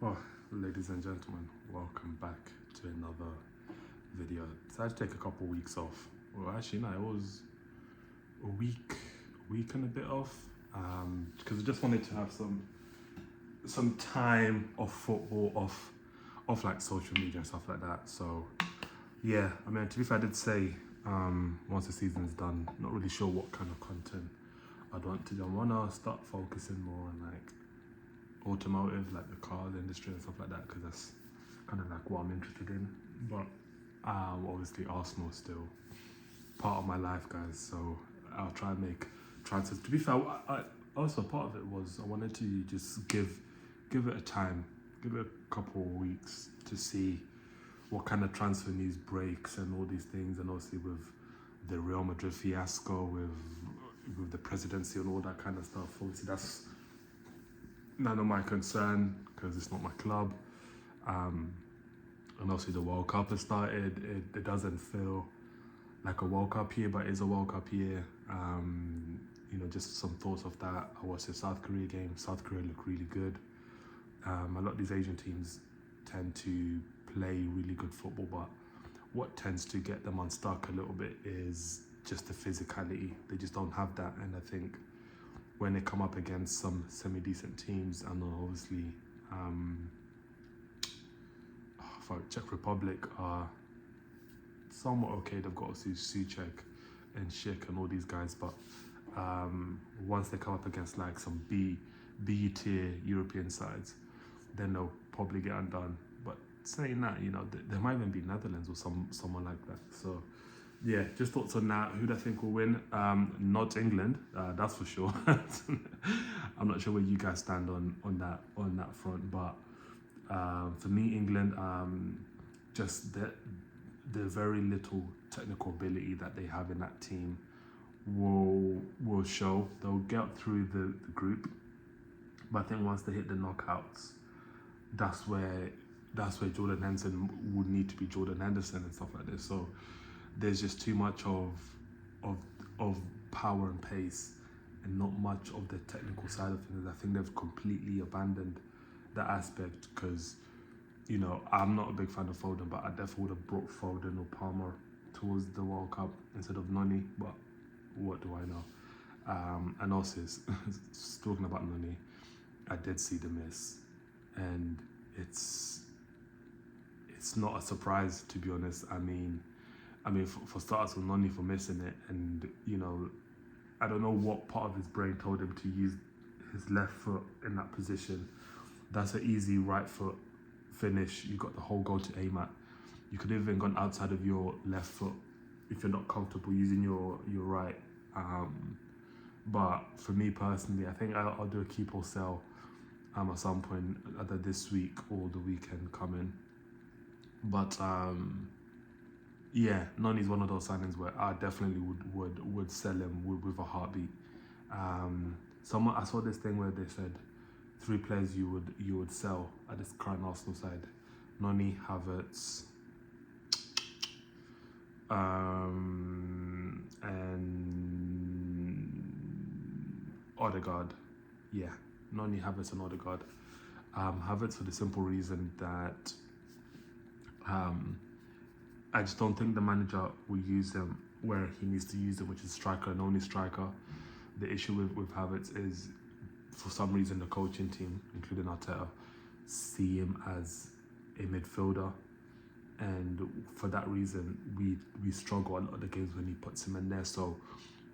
Well, ladies and gentlemen, welcome back to another video. So I had to take a couple of weeks off. Well, actually, no, it was a week and a bit off. Because I just wanted to have some time off football, off like social media and stuff like that. So yeah, I mean, to be fair, I did say once the season's done, not really sure what kind of content I'd want to do. I wanna start focusing more on like automotive, like the car industry and stuff like that, because that's kind of like what I'm interested in. But obviously Arsenal is still part of my life, guys, so I'll try and make transfers. To be fair, also part of it was I wanted to just give it a time, give it a couple of weeks to see what kind of transfer news breaks and all these things, and obviously with the Real Madrid fiasco, with the presidency and all that kind of stuff. Obviously that's none of my concern because it's not my club. And obviously the World Cup has started. It doesn't feel like a World Cup year, but it is a World Cup year. Just some thoughts of that. I watched the South Korea game. South Korea looked really good. A lot of these Asian teams tend to play really good football, but what tends to get them unstuck a little bit is just the physicality. They just don't have that, and I think when they come up against some semi-decent teams, and obviously for Czech Republic are somewhat okay. They've got Suchek and Schick and all these guys, but once they come up against like some B tier European sides, then they'll probably get undone. But saying that, there might even be Netherlands or someone like that. So yeah, just thoughts on that. Who do I think will win? Not England, that's for sure. I'm not sure where you guys stand on that front, but for me, England, just the very little technical ability that they have in that team will show. They'll get through the group, but I think once they hit the knockouts, that's where Jordan Henderson would need to be Jordan Henderson and stuff like this. So there's just too much of power and pace and not much of the technical side of things. I think they've completely abandoned that aspect because, I'm not a big fan of Foden, but I definitely would have brought Foden or Palmer towards the World Cup instead of Noni, but what do I know? And also, talking about Noni, I did see the miss, and it's not a surprise, to be honest. I mean, for starters, for Noni for missing it, and I don't know what part of his brain told him to use his left foot in that position. That's an easy right foot finish. You got the whole goal to aim at. You could have even gone outside of your left foot if you're not comfortable using your right. But for me personally, I think I'll do a keep or sell at some point, either this week or the weekend coming. But yeah, Noni's one of those signings where I definitely would sell him with a heartbeat. I saw this thing where they said 3 players you would sell at this current Arsenal side: Noni, Havertz, and Odegaard. Yeah, Noni, Havertz, and Odegaard. Havertz for the simple reason that I just don't think the manager will use him where he needs to use him, which is striker and only striker. The issue with Havertz is, for some reason, the coaching team, including Arteta, see him as a midfielder, and for that reason, we struggle a lot of the games when he puts him in there. So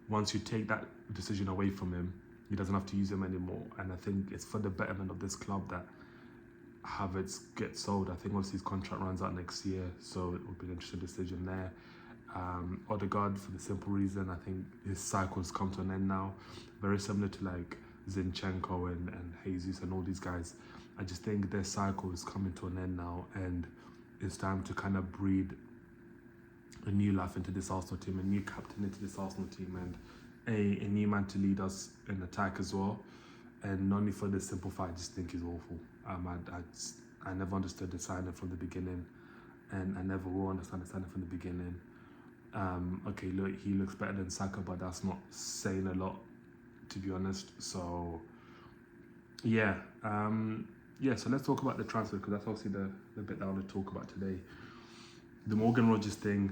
once you take that decision away from him, he doesn't have to use him anymore. And I think it's for the betterment of this club that Havertz gets sold. I think once his contract runs out next year, so it would be an interesting decision there. Odegaard, for the simple reason, I think his cycle's come to an end now. Very similar to like Zinchenko and Jesus and all these guys. I just think their cycle is coming to an end now, and it's time to kind of breed a new life into this Arsenal team, a new captain into this Arsenal team, and a new man to lead us in attack as well. And not only for the simple fact, I just think he's awful. I never understood the signing from the beginning, and I never will understand the signing from the beginning. Okay, look, he looks better than Saka, but that's not saying a lot, to be honest. So yeah, yeah, so let's talk about the transfer, because that's obviously the bit that I want to talk about today. The Morgan Rogers thing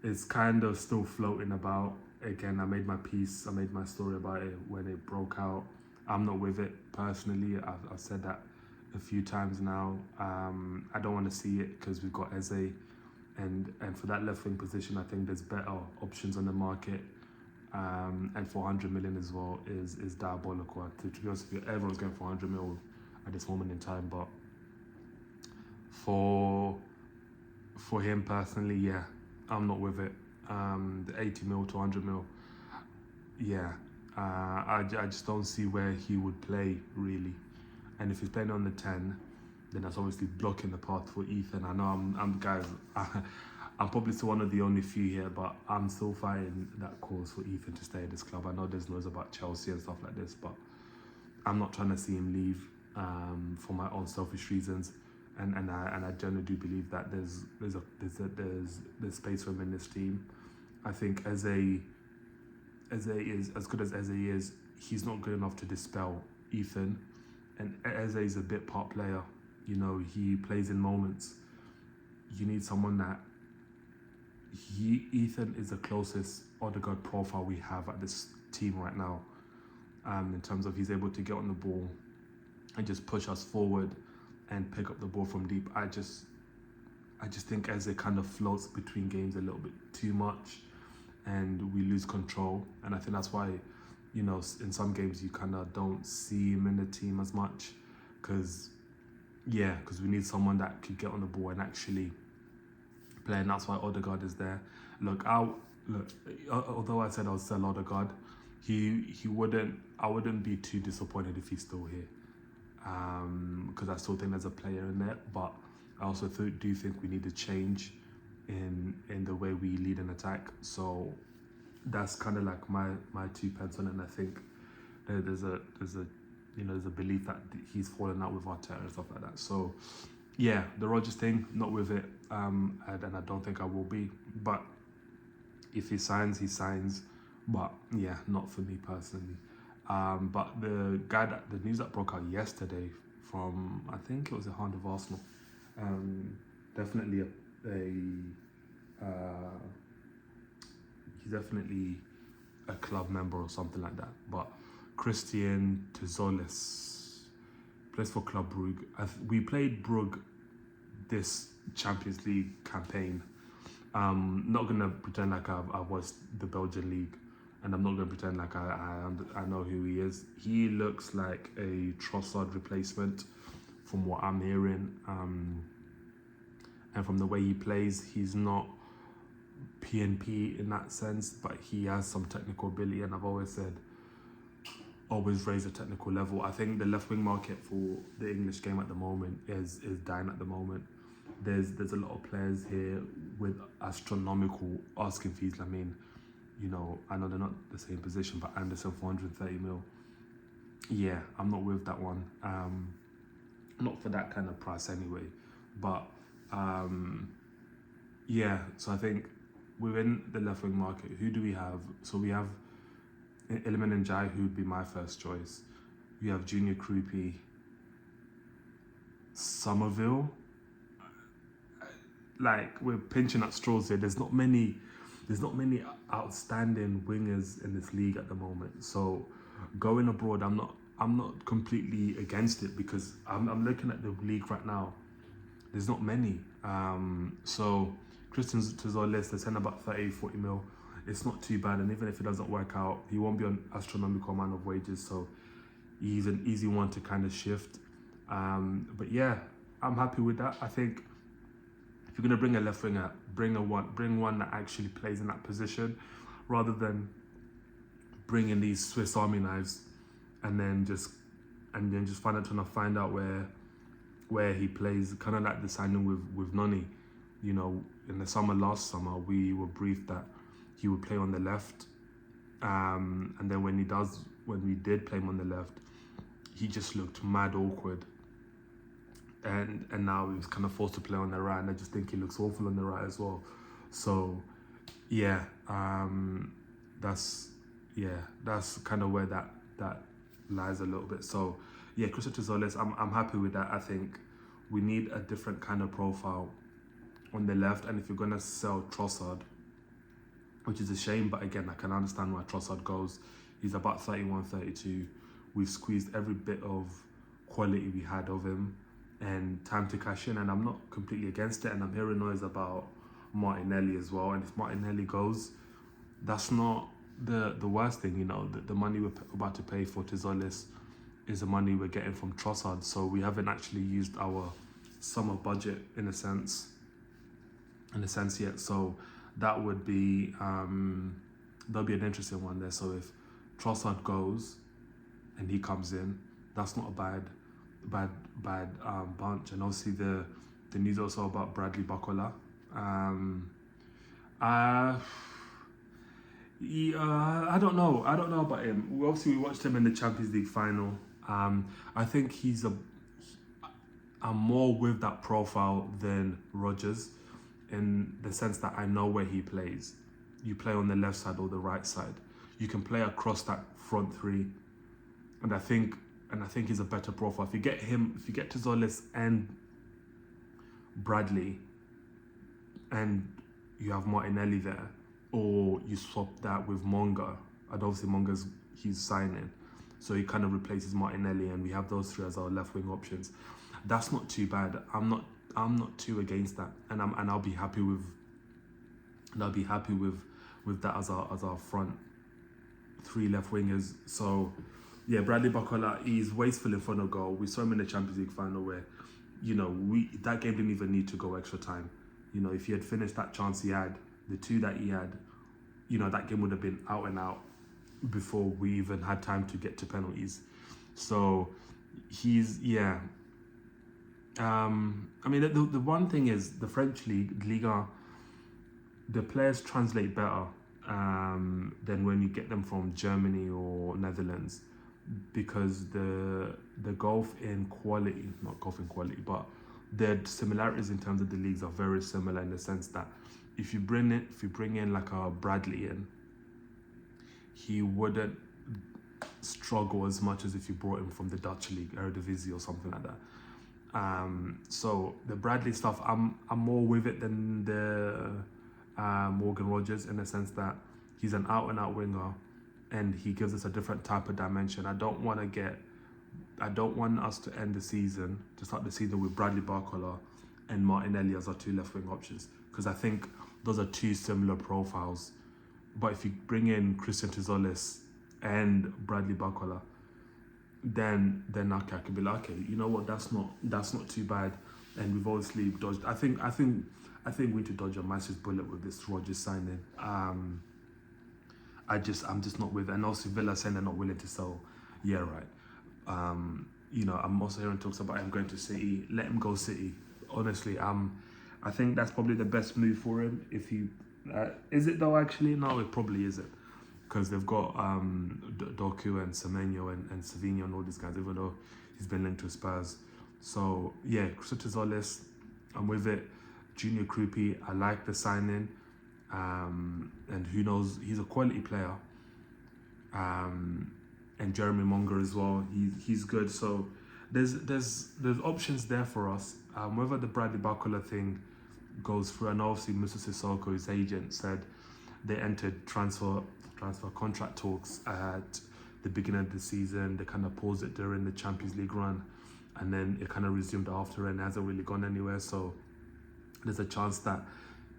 is kind of still floating about. Again, I made my piece, I made my story about it when it broke out. I'm not with it personally. I've said that a few times now. I don't want to see it because we've got Eze, and for that left wing position, I think there's better options on the market. And 400 million as well is diabolical. To be honest with you, everyone's going for 100 mil at this moment in time, but for him personally, yeah, I'm not with it. The 80 mil to 100 mil, yeah, I just don't see where he would play really. And if he's playing on the 10, then that's obviously blocking the path for Ethan. I know I'm guys, I'm probably still one of the only few here, but I'm still fighting that cause for Ethan to stay at this club. I know there's noise about Chelsea and stuff like this, but I'm not trying to see him leave for my own selfish reasons. And I generally do believe that there's space for him in this team. I think Eze is as good as Eze is. He's not good enough to dispel Ethan, and Eze is a bit part player. You know, he plays in moments. You need someone that Ethan is the closest Odegaard profile we have at this team right now. In terms of he's able to get on the ball and just push us forward and pick up the ball from deep. I just think Eze kind of floats between games a little bit too much, and we lose control. And I think that's why, you know, in some games you kind of don't see him in the team as much, because we need someone that could get on the ball and actually play, and that's why Odegaard is there. Although I said I'll sell Odegaard, I wouldn't be too disappointed if he's still here. Because I still think there's a player in there, but I also do think we need a change in the way we lead an attack. So that's kind of like my 2 pence on it, and I think there's a belief that he's fallen out with Arteta and stuff like that. So yeah, the Rodgers thing, not with it, and I don't think I will be. But if he signs, he signs. But yeah, not for me personally. But the news that broke out yesterday from, I think it was a Hound of Arsenal, definitely he's definitely a club member or something like that. But Christian Tzolis plays for Club Brugge. We played Brugge this Champions League campaign. Not gonna pretend like I watched the Belgian league, and I'm not going to pretend like I know who he is. He looks like a Trossard replacement from what I'm hearing. And from the way he plays, he's not PNP in that sense, but he has some technical ability, and I've always said, always raise the technical level. I think the left wing market for the English game at the moment is dying at the moment. There's a lot of players here with astronomical asking fees. I mean, you know, I know they're not the same position, but Anderson 430 mil. Yeah, I'm not with that one. Not for that kind of price anyway. But yeah, so I think within the left wing market, who do we have? So we have Iliman Ndiaye, who would be my first choice. We have Junior Krupi, Somerville. Like, we're pinching at straws here. There's not many outstanding wingers in this league at the moment. So going abroad, I'm not completely against it, because I'm looking at the league right now. There's not many. So Christian Tzolis, they're saying about 30-40 mil. It's not too bad, and even if it doesn't work out, he won't be an astronomical amount of wages, so he's an easy one to kind of shift. But yeah, I'm happy with that. I think if you're gonna bring a left winger, bring one that actually plays in that position, rather than bringing these Swiss Army knives and then just find out where he plays. Kind of like the signing with Noni. You know, in the last summer, we were briefed that he would play on the left, and then when we did play him on the left, he just looked mad awkward. And now he was kind of forced to play on the right, and I just think he looks awful on the right as well. So yeah, that's kind of where that lies a little bit. So yeah, Christos Tzolis, I'm happy with that. I think we need a different kind of profile on the left, and if you're gonna sell Trossard, which is a shame, but again, I can understand why Trossard goes. He's about 31, 32. We've squeezed every bit of quality we had of him and time to cash in, and I'm not completely against it. And I'm hearing noise about Martinelli as well, and if Martinelli goes, that's not the worst thing, you know. The money we're about to pay for Tzolis is the money we're getting from Trossard, so we haven't actually used our summer budget in a sense yet. So that would be that'll be an interesting one there. So if Trossard goes and he comes in, that's not a bad bunch. And obviously the news also about Bradley Barcola. I don't know about him. We watched him in the Champions League final. I think I'm more with that profile than Rodgers, in the sense that I know where he plays. You play on the left side or the right side. You can play across that front three, and I think he's a better profile. If you get Tzolis and Bradley, and you have Martinelli there, or you swap that with Monga, and obviously he's signing, so he kind of replaces Martinelli, and we have those three as our left wing options. That's not too bad. I'm not too against that, and I'll be happy with that as our front three left wingers. So yeah, Bradley Barcola, he's wasteful in front of goal. We saw him in the Champions League final where, you know, that game didn't even need to go extra time. You know, if he had finished that chance he had, the two that he had, you know, that game would have been out and out before we even had time to get to penalties. So he's, yeah. I mean, the one thing is the French league, Liga, the players translate better than when you get them from Germany or Netherlands, because the golf in quality, not golf in quality, but the similarities in terms of the leagues are very similar, in the sense that if you bring in like a Bradley in, he wouldn't struggle as much as if you brought him from the Dutch league, Eredivisie or something like that. So the Bradley stuff, I'm more with it than the Morgan Rodgers, in the sense that he's an out and out winger, and he gives us a different type of dimension. I don't want us to start the season with Bradley Barcola and Martinelli as our two left wing options, because I think those are two similar profiles. But if you bring in Christos Tzolis and Bradley Barcola, then okay, I can be like, okay, you know what, that's not too bad. And we've obviously dodged. I think we need to dodge a massive bullet with this Rodgers signing. I'm just not with it. And also Villa saying they're not willing to sell. Yeah, right. You know, I'm also hearing talks about him going to City. Let him go City. Honestly, I think that's probably the best move for him. If he is it though? Actually, no, it probably isn't, because they've got Doku and Semenyo and Savinho and all these guys, even though he's been linked to Spurs. So yeah, Christos Tzolis, I'm with it. Junior Krupi, I like the signing, and who knows, he's a quality player. And Jeremy Monga as well, he's good. So there's options there for us. Whether the Bradley Barcola thing goes through, and obviously Musa Sissoko, his agent, said they entered transfer contract talks at the beginning of the season. They kind of paused it during the Champions League run, and then it kind of resumed after, and hasn't really gone anywhere. So there's a chance that,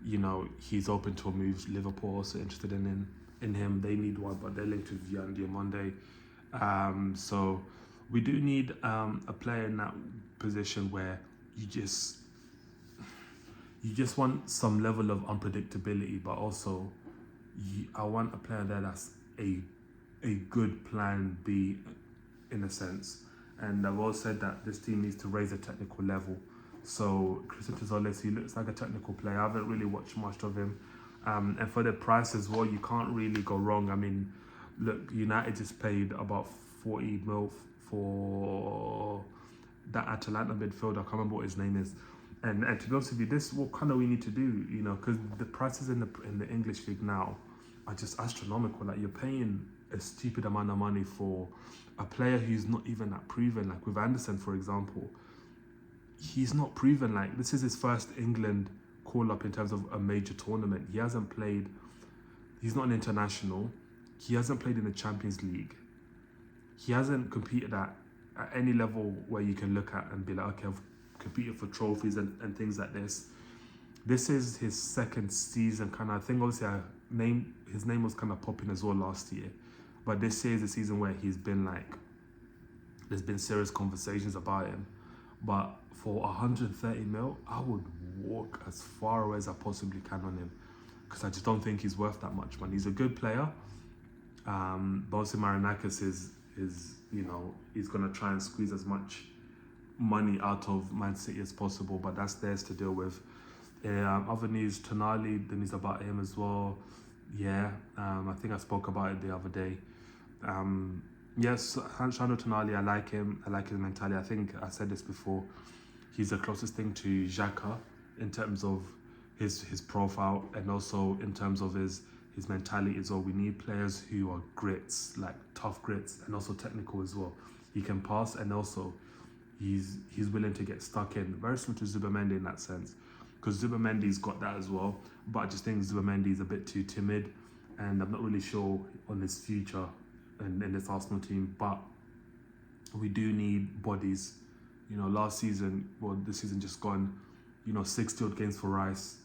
you know, he's open to a move. Liverpool also interested in him. They need one, but they're linked with Vian Diamonde. So we do need a player in that position where you just want some level of unpredictability, but also I want a player there that's a good plan B, in a sense. And I've always said that this team needs to raise a technical level. So Christos Tzolis, he looks like a technical player. I haven't really watched much of him. And for the price as well, you can't really go wrong. I mean, look, United just paid about 40 mil for that Atalanta midfielder. I can't remember what his name is. And to be honest with you, this is what kind of we need to do, you know, because the prices in the English league now are just astronomical. Like, you're paying a stupid amount of money for a player who's not even that proven. Like with Anderson, for example, he's not proven. Like, this is his first England call-up in terms of a major tournament. He hasn't played, he's not an international. He hasn't played in the Champions League. He hasn't competed at any level where you can look at and be like, okay, I've competed for trophies and things like this. This is his second season, kind of. I think obviously his name was kind of popping as well last year, but this year is the season where he's been like, there's been serious conversations about him. But for 130 mil, I would walk as far away as I possibly can on him, because I just don't think he's worth that much money. He's a good player. But also Marinakis is you know, he's gonna try and squeeze as much money out of Man City as possible, but that's theirs to deal with. Other news, Tonali, the news about him as well. Yeah, I think I spoke about it the other day. Yes, Sandro Tonali, I like him. I like his mentality. I think I said this before. He's the closest thing to Xhaka in terms of his profile, and also in terms of his mentality as well. We need players who are grits, like tough grits, and also technical as well. He can pass, and also he's willing to get stuck in. Very similar to Zubimendi in that sense, because Zubimendi's got that as well. But I just think Zubimendi is a bit too timid, and I'm not really sure on his future in this Arsenal team. But we do need bodies. You know, last season, well, this season just gone, you know, 6 odd games for Rice.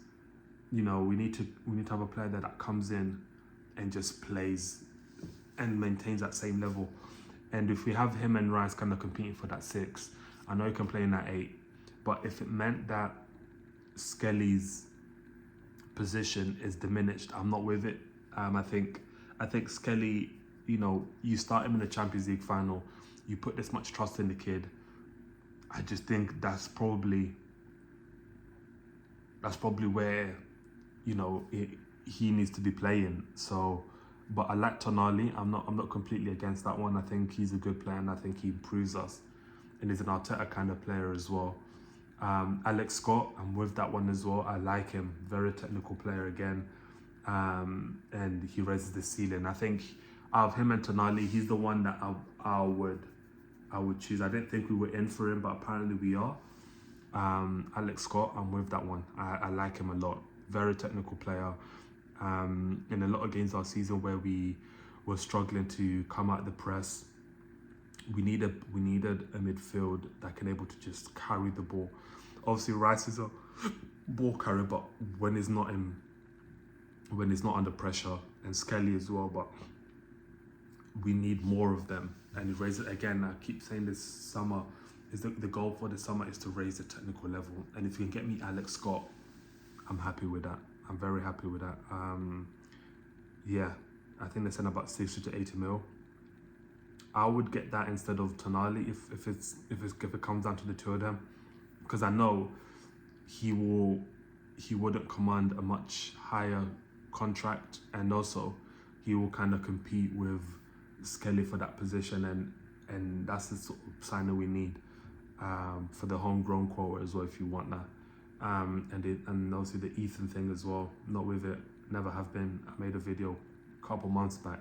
You know, we need to have a player that comes in and just plays and maintains that same level. And if we have him and Rice kind of competing for that 6, I know he can play in that 8, but if it meant that Skelly's position is diminished, I'm not with it. I think Skelly, you know, you start him in the Champions League final, you put this much trust in the kid. I just think that's probably where, you know, he needs to be playing. So, but I like Tonali. I'm not completely against that one. I think he's a good player, and I think he improves us, and he's an Arteta kind of player as well. Alex Scott, I'm with that one as well. I like him. Very technical player again, and he raises the ceiling. I think out of him and Tonali, he's the one that I would choose. I didn't think we were in for him, but apparently we are. Alex Scott, I'm with that one. I like him a lot. Very technical player. In a lot of games last season where we were struggling to come out of the press, we needed a midfield that can able to just carry the ball. Obviously, Rice is a ball carrier, but when he's not under pressure, and Skelly as well, but we need more of them. And he raises it again. I keep saying this summer is the goal for the summer is to raise the technical level. And if you can get me Alex Scott, I'm happy with that. I'm very happy with that. Yeah, I think they sent about 60 to 80 mil. I would get that instead of Tonali if it comes down to the two of them, because I know he wouldn't command a much higher contract, and also he will kind of compete with Skelly for that position, and that's the sort of sign that we need for the homegrown quota as well, if you want that. And also the Ethan thing as well, not with it, never have been. I made a video a couple months back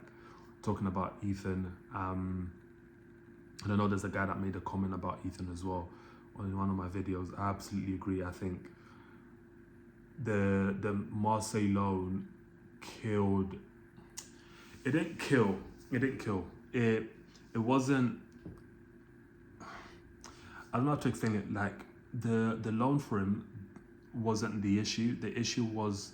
talking about Ethan. And I know there's a guy that made a comment about Ethan as well on one of my videos. I absolutely agree. I think the Marseille loan killed. It didn't kill. It wasn't. I don't know how to explain it. Like the loan for him wasn't the issue. The issue was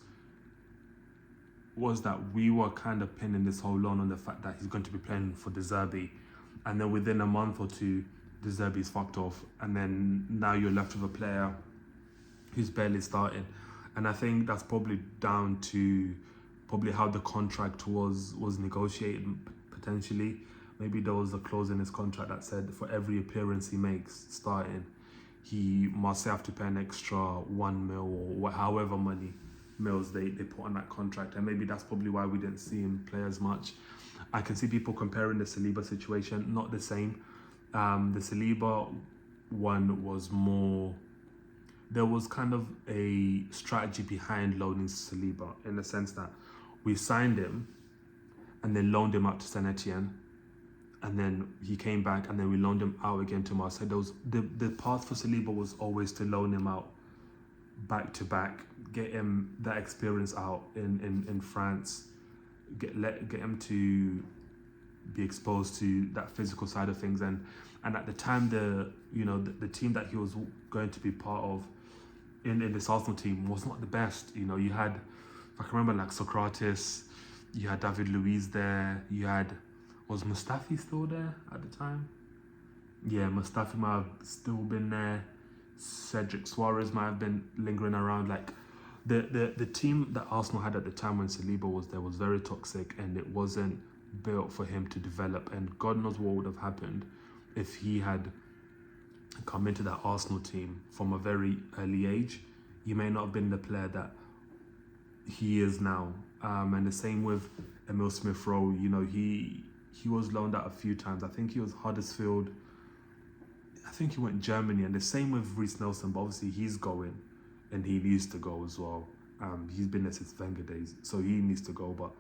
that we were kind of pinning this whole loan on the fact that he's going to be playing for De Zerbi, and then within a month or two, De Zerbi's fucked off, and then now you're left with a player who's barely starting. And I think that's probably down to how the contract was negotiated potentially. Maybe there was a clause in his contract that said for every appearance he makes starting, he must have to pay an extra 1 mil or however many mils they put on that contract. And maybe that's probably why we didn't see him play as much. I can see people comparing the Saliba situation, not the same. The Saliba one was more, there was kind of a strategy behind loaning Saliba in the sense that we signed him and then loaned him out to Saint Etienne, and then he came back, and then we loaned him out again to Marseille. The path for Saliba was always to loan him out back to back, get him that experience out in France, get him to be exposed to that physical side of things, and at the time the team that he was going to be part of in this Arsenal team was not the best. You had, if I can remember, like Socrates, you had David Luiz there, you had, was Mustafi still there at the time? Yeah, Mustafi might have still been there. Cedric Suarez might have been lingering around. Like the team that Arsenal had at the time when Saliba was there was very toxic, and it wasn't built for him to develop. And God knows what would have happened if he had come into that Arsenal team from a very early age. He may not have been the player that he is now. And the same with Emil Smith-Rowe. He was loaned out a few times. I think he was Huddersfield. I think he went Germany, and the same with Reece Nelson, but obviously he's going, and he needs to go as well. He's been there since Wenger days, so he needs to go. But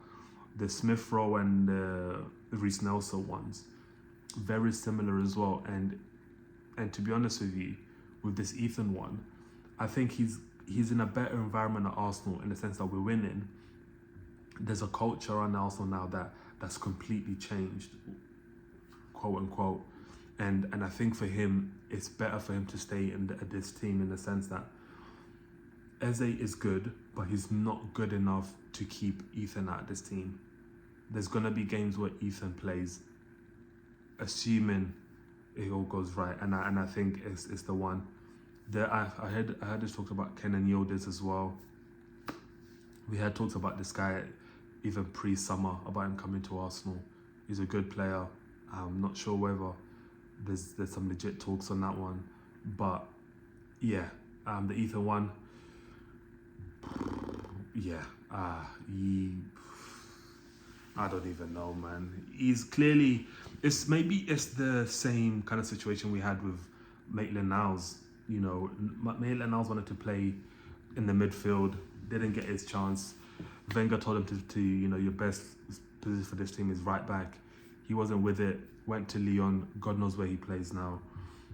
the Smith-Rowe and the Reece Nelson ones, very similar as well. And to be honest with you, with this Ethan one, I think he's in a better environment at Arsenal in the sense that we're winning. There's a culture around Arsenal now that's completely changed, quote unquote. And I think for him, it's better for him to stay in this team in the sense that Eze is good, but he's not good enough to keep Ethan at this team. There's going to be games where Ethan plays, assuming it all goes right. And I think it's the one. I heard this talked about Kenan Yildiz as well. We had talked about this guy even pre-summer, about him coming to Arsenal. He's a good player. I'm not sure whether there's some legit talks on that one, but yeah, the Ethan one, yeah, I don't even know, man. He's clearly, it's the same kind of situation we had with Maitland-Niles. Maitland-Niles wanted to play in the midfield, didn't get his chance. Wenger told him to your best position for this team is right back. He wasn't with it, went to Lyon, God knows where he plays now.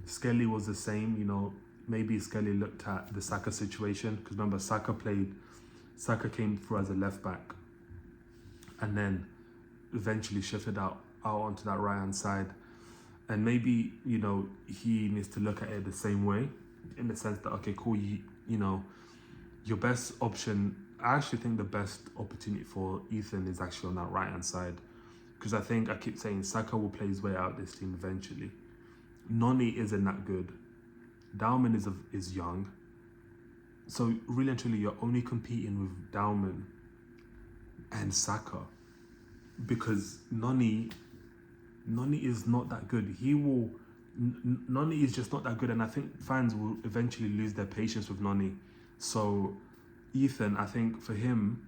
Skelly was the same, maybe Skelly looked at the Saka situation, because remember, Saka came through as a left back, and then eventually shifted out onto that right hand side. And maybe, he needs to look at it the same way, in the sense that, okay, cool, your best option, I actually think the best opportunity for Ethan is actually on that right hand side. Because I keep saying Saka will play his way out this team eventually. Noni isn't that good. Dauman is young. So really and truly, you're only competing with Dauman and Saka. Because Noni is not that good. Noni is just not that good. And I think fans will eventually lose their patience with Noni. So Ethan, I think for him,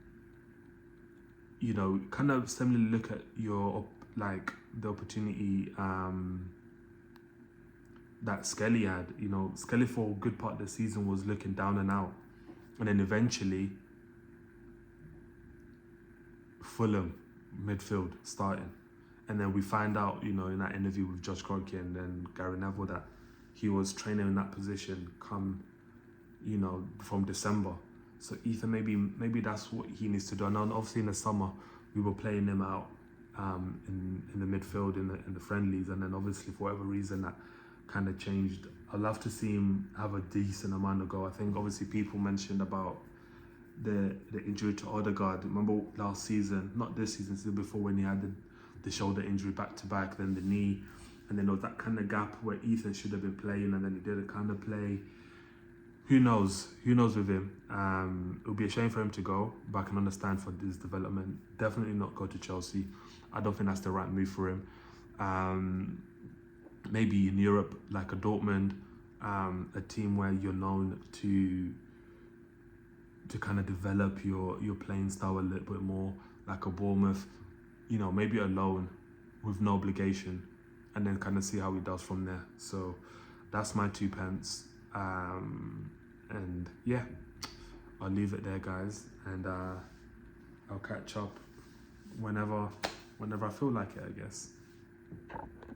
kind of similarly look at the opportunity that Skelly had. Skelly for a good part of the season was looking down and out, and then eventually Fulham midfield starting, and then we find out, in that interview with Josh Kroenke and then Gary Neville, that he was training in that position come, from December. So Ethan, maybe that's what he needs to do. And obviously in the summer we were playing him out in the midfield in the friendlies, and then obviously for whatever reason that kind of changed. I'd love to see him have a decent amount of go. I think obviously people mentioned about the injury to Odegaard. Remember last season, not this season, season before, when he had the shoulder injury back to back, then the knee, and then there was that kind of gap where Ethan should have been playing, and then he didn't kind of play. Who knows with him? It would be a shame for him to go, but I can understand for his development. Definitely not go to Chelsea. I don't think that's the right move for him. Maybe in Europe, like a Dortmund, a team where you're known to kind of develop your playing style a little bit more, like a Bournemouth, maybe a loan with no obligation, and then kind of see how he does from there. So that's my 2 pence. And yeah, I'll leave it there, guys, and I'll catch up whenever whenever I feel like it, I guess.